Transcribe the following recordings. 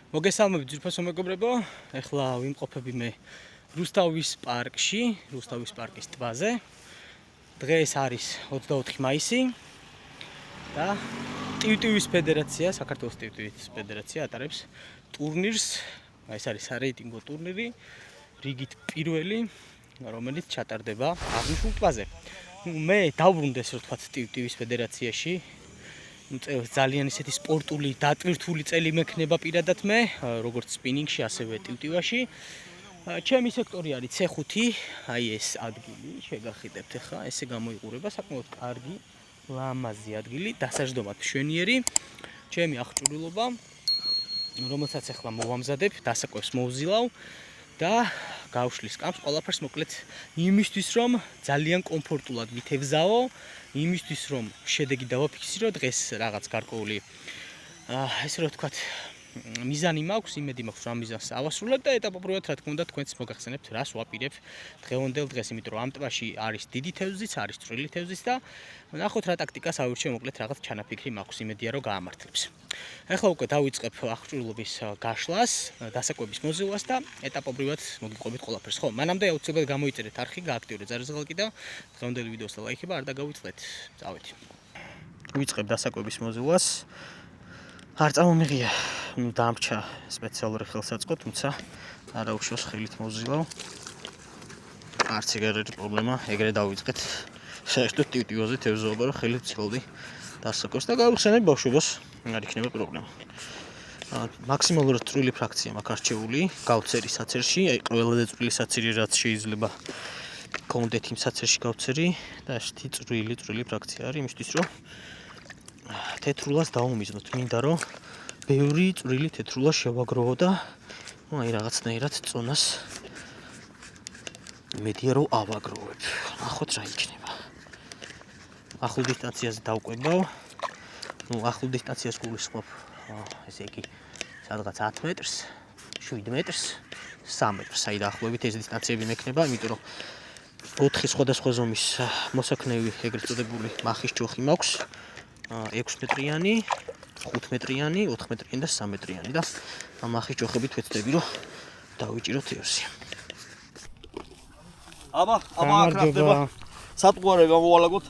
მოგესალმებით ძვირფასო მეგობრებო, ეხლა ვიმყოფები მე რუსთავის პარკში, რუსთავის პარკის ტბაზე. დღეს არის 24 მაისი და ტივტივის ფედერაცია, საქართველოს ტივტივის ფედერაცია ატარებს ტურნირს. ეს არის სარეიტინგო ტურნირი, რიგით პირველი, რომელიც ჩატარდება აღნიშნულ ტბაზე. მე დავბრუნდეს, რო თქვა ტივტივის ფედერაციაში. ძალიან ისეთი სპორტული დატვირთული წელი მექნება პირადად მე, როგორც სპინინგში, ასევე ტივტივაში. ჩემი სექტორი არის C5, აი ეს ადგილი, შეგახიდებთ ახლა, ესე გამოიყურება საკმაოდ კარგი, ლამაზი ადგილი, დასაჯდომად მშვენიერი. ჩემი აღჭურვილობა, რომელსაც ახლა მოვამზადებ, დასაკვებს მოვზილავ და გავშლის კამს ყველაფერს მოკლედ იმისთვის, რომ ძალიან კომფორტულად ვითევზაო. იმისთვის რომ შედეგი დავაფიქსირო დღეს რაღაც გარკვეული ესე რომ ვთქვათ მიზანი მაქვს, იმედი მაქვს რომ მიზანს ავასრულებ და ეტაპობრივად რა თქმა უნდა თქვენც მოგახსენებთ რას ვაპირებ დღევანდელ დღეს, იმიტომ რომ ამ ტბაში არის დიდი თევზიც, არის წვრილი თევზიც და ნახოთ რა ტაქტიკას ავირჩიე მოკლედ რაღაც ჩანაფიქრი მაქვს, იმედია რომ გაამართლებს. ახლა უკვე დავიწყებ აღჭურვილობის გაშლას, დასაკვების მოზილვას და ეტაპობრივად მოგიყვებით ყველაფერს. ხო, მანამდე აუცილებლად გამოიწერეთ არხი, გააქტიურეთ ზარზღალკი და დღევანდელი ვიდეოს ლაიქება არ დაგავიწყდეთ. წავით. ვიწყებ დასაკვების მოზილვას. არ წამომიღია, დამრჩა სპეციალური ხელსაწყო, თუმცა არა უშავს ხელით მოვზილავ. არც ეგ არ არის პრობლემა, ეგრე დავიწყეთ. საერთოდ ტივტივაზე თევზაობა, რომ ხელით ვცილავდი დასაკვებს და გავიხსენებ ბავშვობას, არ იქნება პრობლემა. მაქსიმალურად წვრილი ფრაქცია მაქვს არჩეული, გავცერი საცერში, აი ყველაზე წვრილი საცერი რაც შეიძლება გქონდეთ იმ საცერში გავცერი და ესეთი წვრილი ფრაქცია არის იმისთვის, რომ თეთრულას დავუმიზნოთ, მინდა რომ ბევრი წვრილი თეთრულა შევაგროვო და აი რაღაცნაირად წონას მედია რომ ავაგროვებ. ნახოთ რა იქნება. ახლო დისტანციაზე დავკვებავ. ახლო დისტანციას გულისხმობ ესე იგი სადღაც 10 მეტრს, 7 მეტრს, 3 მეტრს, აი დაახლოებით ეს დისტანციები მექნება, იმიტომ რომ 4 სხვადასხვა ზომის მოსაქნევი ეგრეთ წოდებული მახის ჯოხი მაქვს. 6 მეტრიანი, 5 მეტრიანი, 4 მეტრიანი და 3 მეტრიანი და ამ ახის ჯოხებით ვეცდები რომ დავიჭირო თევზი. აბა აკრაფდება. სატყუარე გამოვალაგოთ.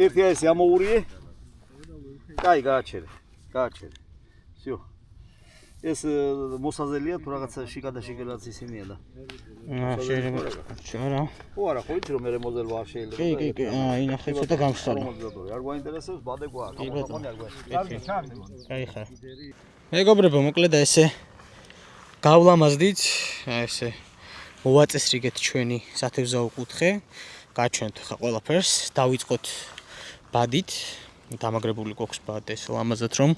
ერთი ეს ამოურიე. კაი, გააჩერე. всё. ეს მოსაზელია თუ რაღაცა შიგადაშიგადაც ისინია და შეიძლება არა. ხო არა, ხო იცი რომ მე მოზელვა არ შეიძლება. კი, ინახე ცოტა გამსწორე. არ გვაინტერესებს, ბადე გვაქვს. კაი ხარ. მეგობრებო, მოკლედ ესე გავლამაზდით, ესე მოვაწესრიგეთ ჩვენი სათევზაო კუთხე, გაჩვენთ ხა ყველაფერს, დავიწყოთ ბადით, დამაგრებული გვაქვს ბადე ეს ლამაზად რომ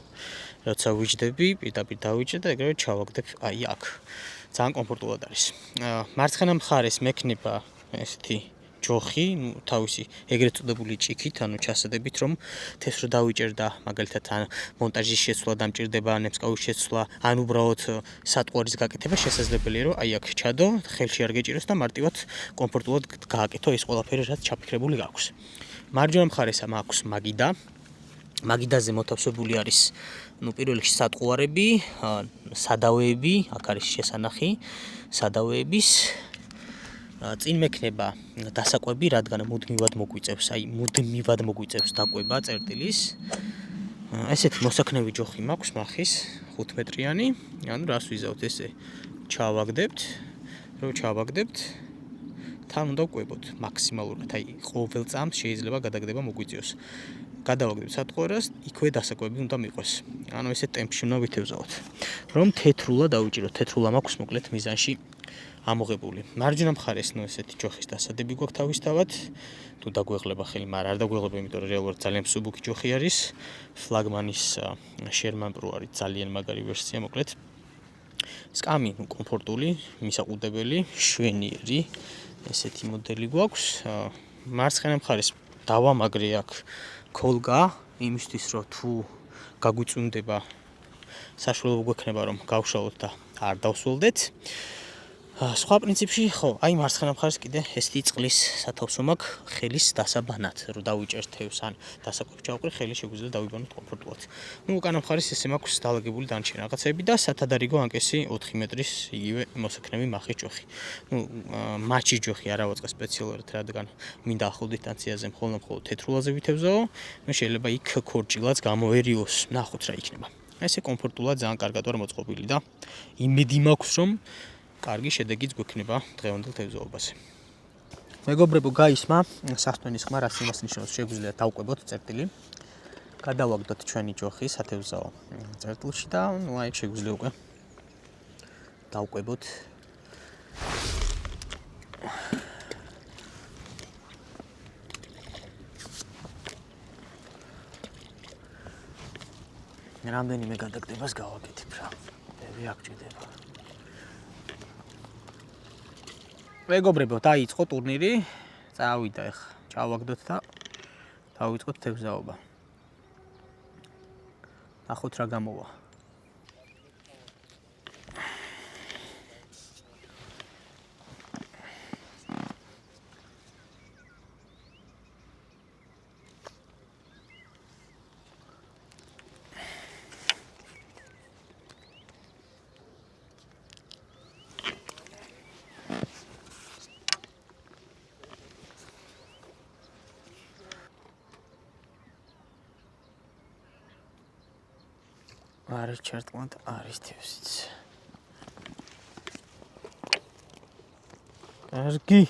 როცა ვიჯდები, პირდაპირ დავიჭრე და ეგრევე ჩავაგდებ აი აქ. ძალიან კომფორტულად არის. მარცხენა მხარეს მექნება ესეთი ჯოხი, თავისი ეგრეთ წოდებული ჭიქით, ანუ ჩასადებით, რომ თევზს რო დავიჭერ და მაგალითად მონტაჟის შეცვლა დამჭირდება, ნებსკავის შეცვლა, ან უბრალოდ სატყუარის გაკეთება შესაძლებელია, რომ აი აქ ჩადო, ხელში არ გეჭიროს და მარტივად კომფორტულად გააკეთო ეს ყველაფერი, რაც ჩაფიქრებული გაქვს. მარჯვენა მხარეს მაქვს მაგიდა. მაგიდაზე მოთავსებული არის პირველ რიგში სატყუარები, სადავეები, აქ არის შესანახი სადავეების. წინ მექნება დასაკვები, რადგან მუდმივად მოგვიწევს დაკვება წერტილის. ესეთი მოსაქნევი ჯოხი მაქვს მახის 5 მეტრიანი, ანუ რას ვიზავთ ესე ჩავაგდებთ, თან უნდა ვკვებოთ მაქსიმალურად, აი ყოველ წამს შეიძლება გადაგდება მოგვიწევს. გადავაგდებ სატყუარას, იქვე დასაკვები უნდა მიყვეს. ანუ ესე ტემპში უნდა ვითევზაოთ. რომ თეთრულა დავიჭიროთ, თეთრულა მაქვს მოკლედ მიზანში ამოღებული. მარჯვენა მხარეს ესეთი ჯოხის დასადები გვაქვს თავისთავად. თუ დაგვეღლება ხელი, მაგრამ არ დაგვეღლება, იმიტომ რომ რეალურად ძალიან მსუბუქი ჯოხი არის. ფლაგმანის Sherman Pro არის ძალიან მაგარი ვერსია, მოკლედ. სკამი კომფორტული, მისაყუდებელი, შვენიერი ესეთი მოდელი გვაქვს. მარცხენა მხარეს დავამაგრე აქ კოლგა, იმისთვის რომ თუ გაგვიწუნდება საშუალება გვექნება რომ გავშალოთ და არ დავსვოლდეთ. სხვა პრინციპში ხო, აი მარცხენა მხარეს კიდე ესეთი წყლის სათავსო მაქვს ხელის დასაბანად, რომ დავიჭერთ თევზს ან დასაკვირვად ჩავყრი, ხელი შეგვიძლია დავიბანოთ კომფორტულად. ნუ უკანა მხარეს ესე მაქვს დალაგებული დანარჩენი რაღაცები და სათადარიგო ანკესი 4 მეტრის იგივე მოსაქნები მახის ჯოხი. ნუ მაჩის ჯოხი არ ავაწყე სპეციალურად, რადგან მინდა ახლო დისტანციაზე მხოლოდ თეთრულაზე ვითევზაო. ნუ შეიძლება იქ ქორჭილაც გამოერიოს, ნახოთ რა იქნება. ესე კომფორტულად ძალიან კარგად ვარ მოწყობილი და იმედი მაქვს რომ კარგი შედეგიც გვექნება დღევანდელ თევზაობაზე. მეგობრებო, გაისმა სახტვენის ხმა რას იმას ნიშნავს, შეგვიძლია დავყვებოთ წერტილი. გადავაგდოთ ჩვენი ჯოხი სათევზაო წერტილში და ნუ აი შეგვიძლია უკვე დავყვებოთ რამდენიმე გადაგდებას გავაკეთებ რა. მე აქ ჭირდება. მეგობრებო, დაიწყო ტურნირი. წავიდა ახლა. ჩავაგდოთ და დავიწყოთ თევზაობა. ნახოთ რა გამოვა. არის ჩერტყმად, არის თევზიც. კარგი.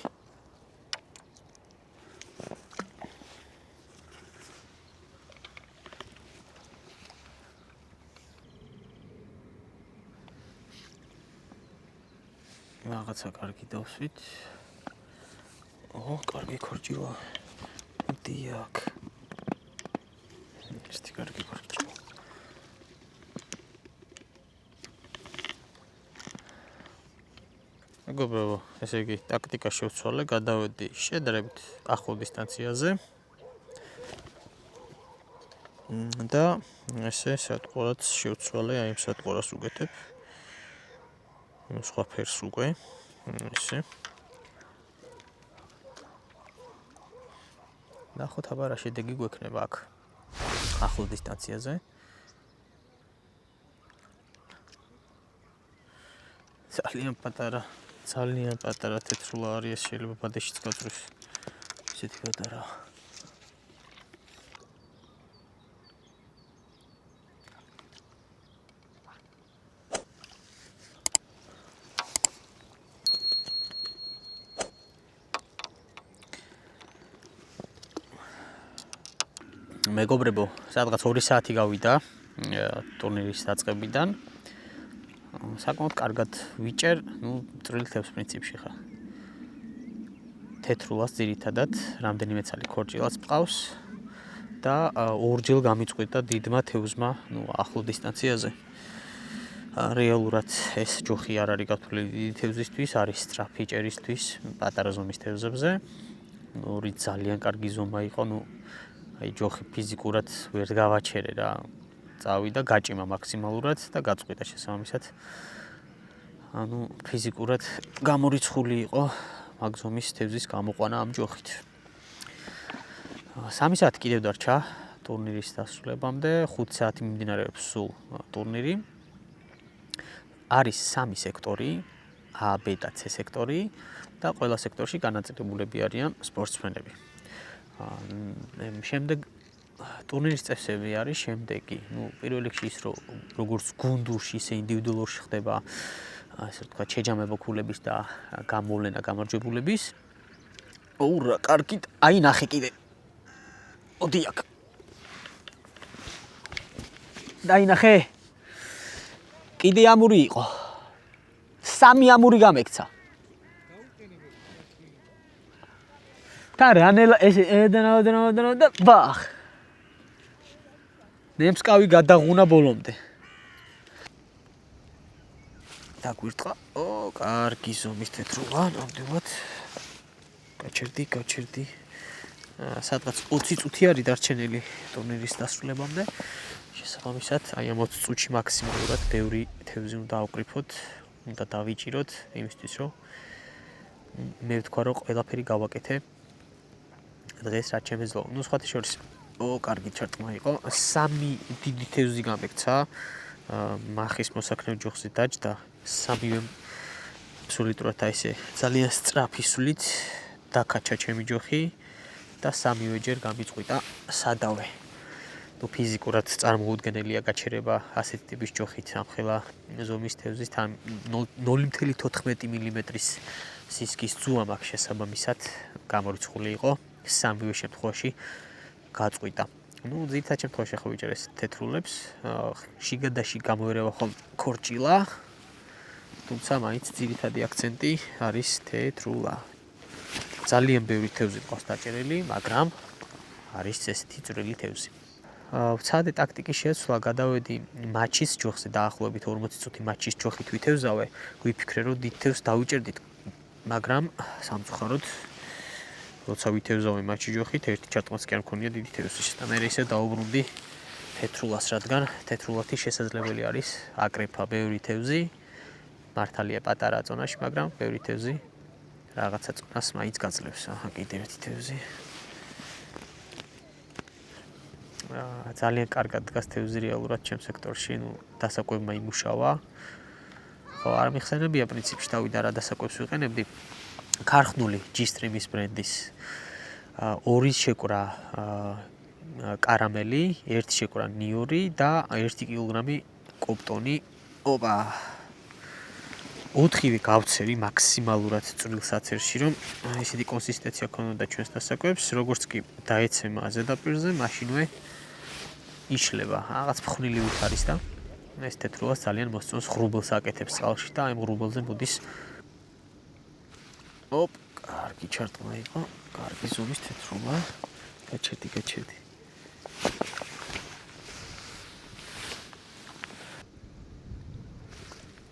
რაღაცა კარგი დავსვით. კარგი ქორჭილა. დიახ. ესეთი კარგი ქორჭილა. მეგობრებო, ესე იგი ტაქტიკა შევცვალე, გადავედი შედარებით ახლო დისტანციაზე. და ესე სატყურაც შევცვალე, აი ამ სატყურას უგეთებ. სხვა ფერს უკვე. ესე. ნახოთ აბა რა შედეგი გვექნება აქ. ახლო დისტანციაზე. ძალიან პატარა თეთრულა არის, შეიძლება ბადეშიც გაწვრის. ისეთი პატარა. მეგობრებო, სადღაც 2 საათი გავიდა ტურნირის დაწყებიდან. საკმაოდ კარგად ვიჭერ, ნუ წვრილი თევზს პრინციპში ხა. თეთრულას ძირითადად რამდენიმე ცალი ქორჭილაც მყავს და ორჯერ გამიწყვეტა დიდმა თევზმა, ნუ ახლო დისტანციაზე. რეალურად ეს ჯოხი არ არის გათვლილი დიდი თევზისთვის, არის სწრაფი ჭერისთვის, პატარა ზომის თევზებზე. ნუ რით ძალიან კარგი ზომა იყო, ნუ აი ჯოხი ფიზიკურად ვერ გავაჩერე რა. წავიდა გაჭიმა მაქსიმალურად და გაწყვეტა შესაბამისად. ანუ ფიზიკურად გამორიცხული იყო მაგ ზომის თევზის გამოყვანა ამ ჯოხით. 3 საათი კიდევ დარჩა ტურნირის დასრულებამდე, 5 საათი მიმდინარეობს სულ ტურნირი. არის 3 სექტორი, A, B და C სექტორი და ყველა სექტორში განაწილებულები არიან სპორტსმენები. შემდეგ ტურნირის წესები არის შემდეგი. ნუ პირველ რიგში ის როგორც გუნდურში, ისე ინდივიდუალურში ხდება ასე ვთქვათ, შეჯამება ქულების და გამოვლენა გამარჯვებულების. რა კარგი, აი ნახე კიდე. დიახ. დაინახე. კიდე ამური იყო. 3 ამური გამექცა. და რანელა ეს და ბახ. ნემსკავი გადაღუნა ბოლომდე. დაგვირტყა. კარგი ზომის თეთრულა, ნამდვილად. გაჩერდი. სადღაც 20 წუთი არის დარჩენილი ტურნირის დასრულებამდე. შესაბამისად, აი ამ 20 წუთში მაქსიმალურად ბევრი თევზი უნდა ავკრიფოთ. უნდა დავიჭიროთ იმისთვის რომ მე ვთქვა რომ ყველაფერი გავაკეთე დღეს რაც შემეძლო. ნუ სხვათა შორის კარგი ჩარტმა იყო. 3 დიდი თევზი გამექცა. მახის მოსაქნელ ჯოხზე დაჯდა. 3-ვე აბსოლუტურად აი ესე ძალიან სწრაფი სულით დაკაჩა ჩემი ჯოხი და 3-ვე ჯერ გამიწყვიტა სადავე. ნუ ფიზიკურად წარმოუდგენელია გაჩერება ასეთი ტიპის ჯოხით ამხელა ზომის თევზის თან 0.14 მმ-ის სისქის ძუა მაქვს შესაბამისად გამორიცხული იყო 3-ვე შემთხვევაში გაწყვიტა. ნუ ძირითადად შემთხვევაში ხო ვიჭერ ეს თეთრულებს შიგადაში გამოერევა ხომ ქორჭილა თუმცა მაინც ძირითადი აქცენტი არის თეთრულა. ძალიან ბევრი თევზი ყავს დაჭერილი, მაგრამ არის ესეთი წვრილი თევზი. ვცადე ტაქტიკის შეცვლა, გადავედი მაჩის ჯოხზე დაახლოებით 40 წუთი მაჩის ჯოხით ვითევზავე, ვიფიქრე რომ დიდ თევზს დავიჭერდით, მაგრამ სამწუხაროდ როცა ვითევზავე მაჩის ჯოხით, ერთი ჩარტყმაც კი არ მქონია დიდი თევზის და მე ისე დაუბრუნდი თეთრულას, რადგან თეთრულათი შესაძლებელი არის აკრეფა ბევრი თევზი, მართალია პატარა ზონაში, მაგრამ ბევრი თევზი რაღაცა წონას მაინც გაძლევს. აჰა, კიდევ ერთი თევზი. ძალიან კარგად დგას თევზი რეალურად ჩემ სექტორში, ნუ დასაკვებმა იმუშავა. ხო, არ მიხსენებია პრინციპში თავიდან რა დასაკვებს ვიყენებდი. ქარხნული G-Stream-ის ბრენდის 2 შეკვრა კარამელი, 1 შეკვრა ნიორი და 1 კილოგრამი კოპტონი. ოპა. 4-ვე გავცერი მაქსიმალურად წვრილ საცერში, რომ ისეთი კონსისტენცია ქონოდა ჩვენს დასაკვებს, როგორც კი დაეცემა ზედაპირზე, მაშინვე იშლება. რაღაც ფხვნილივით არის და ეს თეთრულას ძალიან მოსწონს ღრუბელს აკეთებს წყალში და აი ღრუბელზე მოდის. ოპ, კარგი ჩარტყმა იყო, კარგი ზომის თეთრულა. გაჩერდი.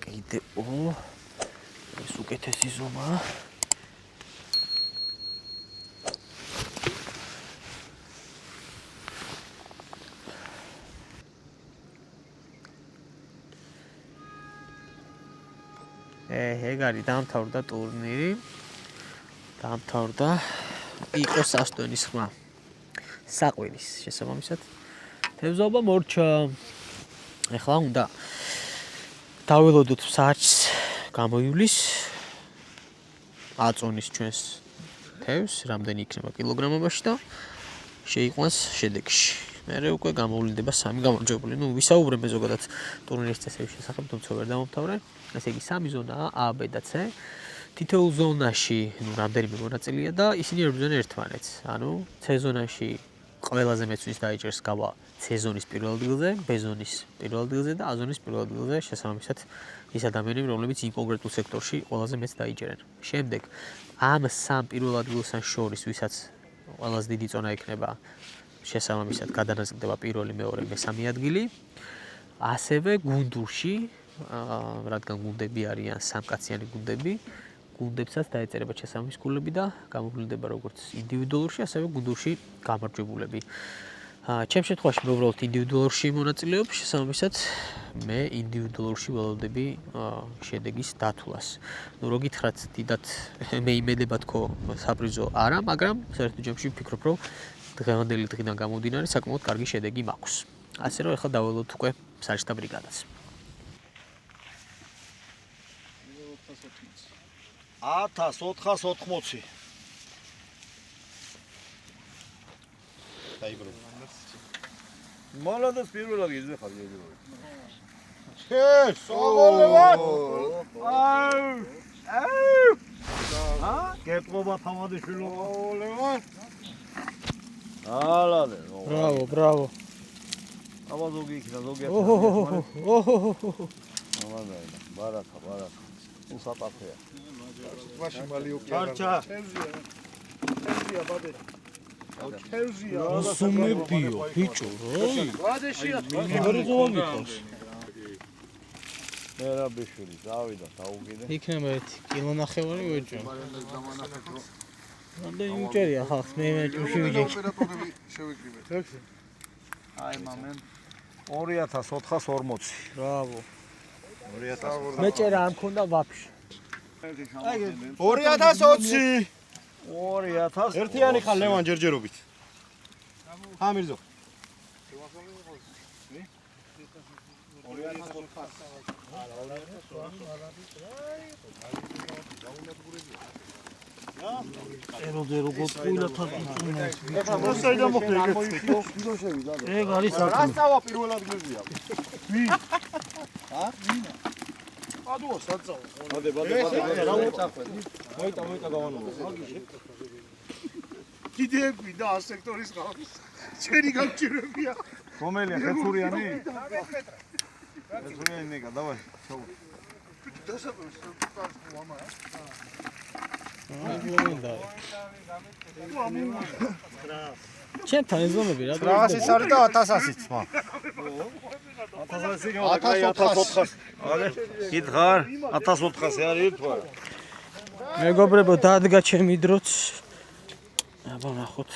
კიდე ეს უკეთესი ზომაა. ეგარი დამთავრდა ტურნირი. იყო სასტონის ხმა. საყვირის შესაბამისად თევზაობა მორჩა. ეხლა უნდა დაველოდოთ საათს გამოივლის აწონის ჩვენს თევზს, რამდენი იქნება კილოგრამობაში და შეიყვანს შედეგში. მერე უკვე გამოვლინდება 3 გამარჯვებული. ნუ ვისაუბრებ მე ზოგადად ტურნირის წესების შესახებ, თუმცა ვერ დავამთავრე. ესე იგი 3 ზონაა A, B და C. თითოეულ ზონაში, ნუ რამდენიმე მონაწილეა და ისინი ებრძვიან ერთმანეთს. ანუ C ზონაში ყველაზე მეცვის დაიჭერს გავა C ზონის პირველ ადგილზე, B ზონის პირველ ადგილზე და A ზონის პირველ ადგილზე, შესაბამისად ის ადამიანები, რომლებიც იმ კონკრეტულ სექტორში ყველაზე მეც დაიჭერენ. შემდეგ ამ 3 პირველ ადგილსთან შორის, ვისაც ყველაზე დიდი წონა იქნება, შესაბამისად გადანაწილდება პირველი, მეორე, მესამე ადგილი. ასევე გუნდურში, რადგან გუნდები არიან სამკაციანი გუნდები, გუნდებსაც დაეწერება შესაბამის გულები და გამოვლინდება როგორც ინდივიდუალურში, ასევე გუნდურში გამარჯვებულები. ჩემს შემთხვევაში მე უბრალოდ ინდივიდუალურში მონაწილეობ, შესაბამისად მე ინდივიდუალურში ველოდები შედეგის დათვლას. ნუ რო გითხრათ, დიდად მე იმედება თქო საპრიზო არა, მაგრამ საერთო ჯამში ვფიქრობ, რომ დღევანდელი დღიდან გამომდინარე საკმაოდ კარგი შედეგი მაქვს. ასე რომ ეხლა დაველოდოთ უკვე საერთო ბრიგადას. 1480. დაიბრუნე. молодец, პირველად გიძე ხარ იერო. სოგოლევან. გეტყობა თამადიშვილო. სოგოლევან. ალალე. Bravo. აბა ზოგი იქნა, ზოგი. ბარაკა. უსატაფეა. ვაში მალიოკია. ჩარჩა. თევზია ბადე. თევზია. მოსუმებიო, ბიჭო, რა? ბადეშია. მიგარი ზოგი ყავს. მერა ბიშვილი, დავიდა, დაუგიდე. იქნება 1 კილო ნახევარი ვეჭო. რამდენი უჭერია ხალხს, მე ჭუში ვიჯექი. ოპერატორები შევიკრიბეთ. აი მამენ 2440. Bravo. მეჭერა არ მქონდა ვაფშე. 2020 2000 ერთიანი ხარ ლევან ჯერჯერობით. ამირზო. ეროდე როგორ ყვილათა ეხლა მოსაიდა მოხდა ეგ. ეგ არის რა საკმე. სწავა პირველ ადგილზეა. ადუა საწაო. ბადე რა უწახვე. მოიტა გავანო. კიდე გვინდა ა სექტორის ხალხი. ჩვენი გამჭირებია. რომელია ხეთურიანი? ხეთურიანი ნეკა, დავაი. დასაკვირს პარკო ამა. ჩემთან ეზომები რა 900-იც არის და 1000-იც მა. 1400. არა, კითხარ, 1400 არის ერთ ვარ. მეგობრებო დადგა ჩემი დროც. აბა ნახოთ.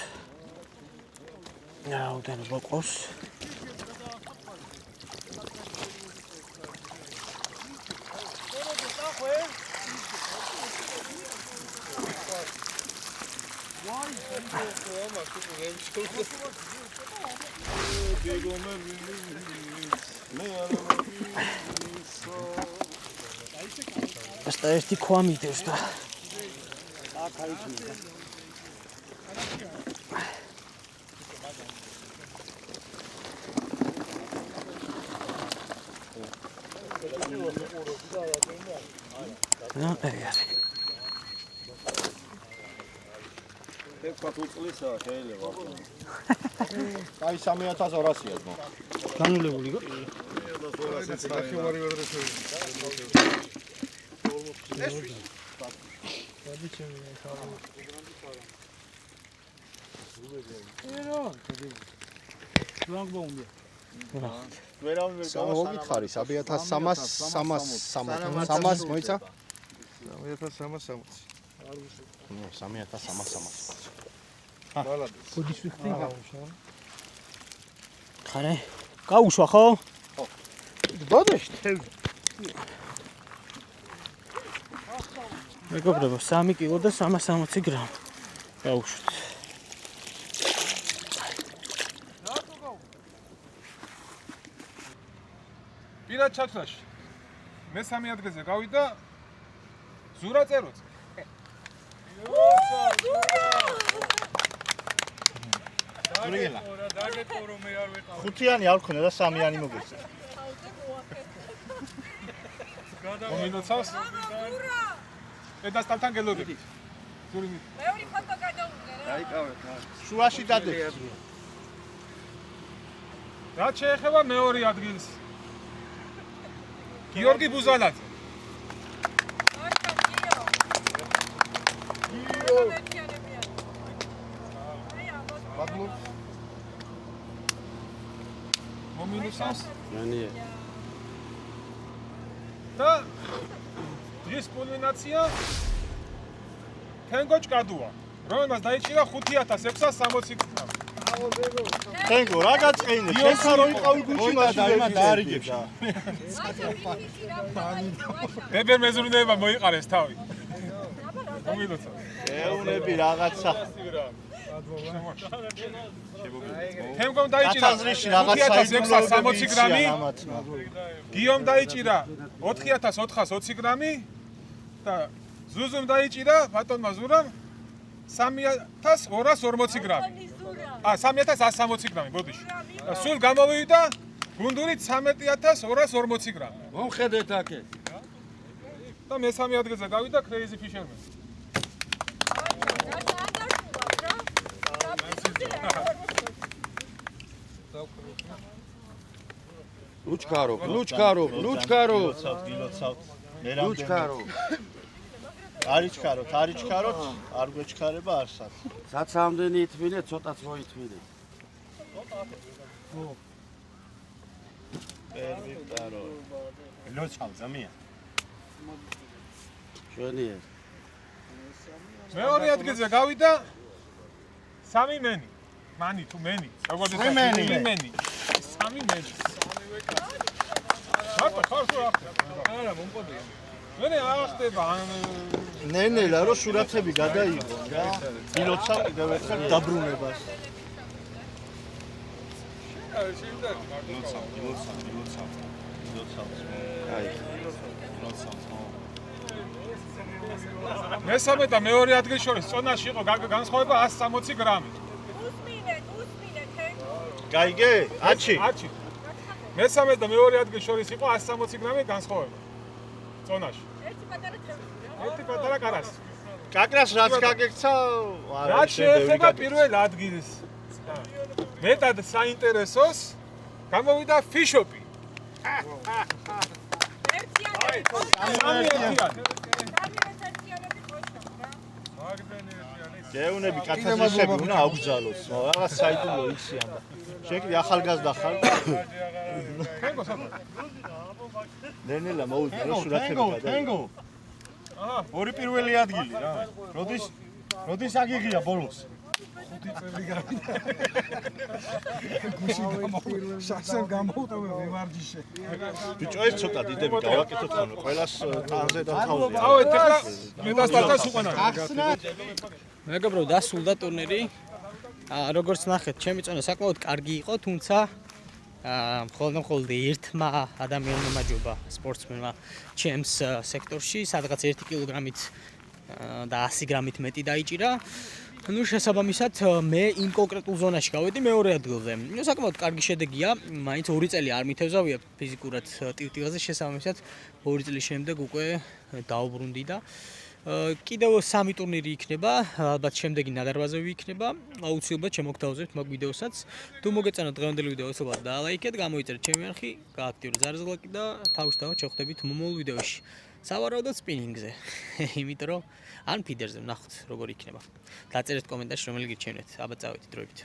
რაოდენობა ყავს. Asta ერთი ქვა მიდევს და თქვათ უწლისა შეიძლება. აი 3200-ია ძმა. განულებული იყო. ნახევარი ვერ შეგვიძლია. ვერავინ ვერ გამოგითხარი 3300 მოიცა? 1360. ნუ 3300. გოდის ვიხდი? ხარე. გაუშვა ხო? ბოდეშ თევ. მეგობრებო 3 კილო და 360 გრამი. გაუშვით. პირად ჩათვლაში მე-3 ადგილზე გავიდა ზურა წეროც. ზურიელა. ხუთიანი არ ქონდა და 3-იანი მოგეცა. მომინოცავს. ედასთან გელოდები. ზური მეორე ფოტო გადავუდგე რა. დაიკავეთ. შუაში დადე. რაც შეეხება მეორე ადგილს. გიორგი ბუზალაძე. მომინოცავს. და დღის კულმინაცია თენგო ჭკადუა, რომელმაც დაიჭირა 5660 გრამი. თენგო რა გაწყინე? შენსა რო იყავი გუჩი მაშინ დაარიგებს. ბებერ მეზურნეება მოიყარეს თავი. მომინოცავს. ეუნები რაღაცა. თენგომ დაიჭირა 5660 გრამი. გიომ დაიჭირა 4420 გრამი და ზუზუმ დაიჭირა ბატონმა ზურამ 3240 გრამი. 3160 გრამი, ბოდიში. და სულ გამოვიდა გუნდური 13240 გრამი. მომხედეთ აქე. და მე-3 ადგილზე გავიდა Crazy Fisherman. ლუჩკარო, ლუჩკარო, ლუჩკარო. გილოცავთ. ლუჩკარო. არიჩქაროთ, არიჩქაროთ, არ გვეჩქარება არსად. რაც ამდენი ითმინე, ცოტაც მოითმინე. პერვიტარო. ლოცავ ზამია. ჩვენია. მეორე ადგილზე გავიდა 3 მენი. მანი თუ მენი? როგორც მენი. 3 მენი. 3 მენი. მარტო ხარ თუ რა ხარ? არა, მომყოდია. მე აღხდება ან ნენელა რო სურათები გადაიღო რა. ილოცავ კიდევ ერთხელ დაბრუნებას. მესამე და მეორე ადგილ შორის წონაში იყო განსხვავება 160 გრამი. უსმინეთ, თენგო. გაიგე? აჩი. აჩი. მესამე და მეორე ადგილ შორის იყო 160 გრამი განსხვავება. წონაში. ერთი პატარა თევზია. ერთი პატარა კარას. კაკრას რაც გაგექცა? რაც შეეხება პირველ ადგილს. მეტად საინტერესოს გამოვიდა ფიშოპი. ერთიანი ხო? სამი ერთიანი. გეუნები კათაზისები უნდა აგვძალოს. რაღაც საიდუმლო იციან და. შეკი ახალგაზრდა ხარ. თენგო საერთოდ. ნენელა მოვიდა რო სურათები გადაიღო. თენგო. აჰა, ორი პირველი ადგილი რა. როდის აგიღია ბოლოს? შახსენ გამოუტოვე ვიმარჯიშე. ბიჭო ეს ცოტა დიდები გავაკეთოთ ხოლმე. ყველას ტანზე და თავზე. წავედ ახლა მეტასტატას უყანა. მეგობრო, დასრულდა ტურნირი. როგორც ნახეთ, ჩემი წონა საკმაოდ კარგი იყო, თუმცა მხოლოდ ერთმა ადამიანმა მაჯობა სპორტსმენმა ჩემს სექტორში, სადღაც 1 კილოგრამით და 100 გრამით მეტი დაიჭირა. ნუ შესაბამისად მე იმ კონკრეტულ ზონაში გავედი მეორე ადგილზე. ნუ საკმაოდ კარგი შედეგია, მაინც 2 წელი არ მithევზავია ფიზიკურად ტივტივაზე, შესაბამისად 2 წლის შემდეგ უკვე დაუბრუნდი და კიდევ 3 ტურნირი იქნება, ალბათ შემდეგი ნადარბაზები იქნება. აუცილებლად შემოგთავაზებთ მაგ ვიდეოსაც. თუ მოგეწონათ დღევანდელი ვიდეო, უსაუბრად დაალაიქეთ, გამოიწერეთ ჩემი არხი, გააქტიურეთ ზარზელაკი და თავისთავად შევხვდებით მომავალ ვიდეოში. სავარაუდოდ სპინინგზე. იმიტომ რომ ან ფიდერზე ვნახოთ როგორ იქნება. დაწერეთ კომენტარში რომელი გირჩევნეთ. აბა წავედით დროებით.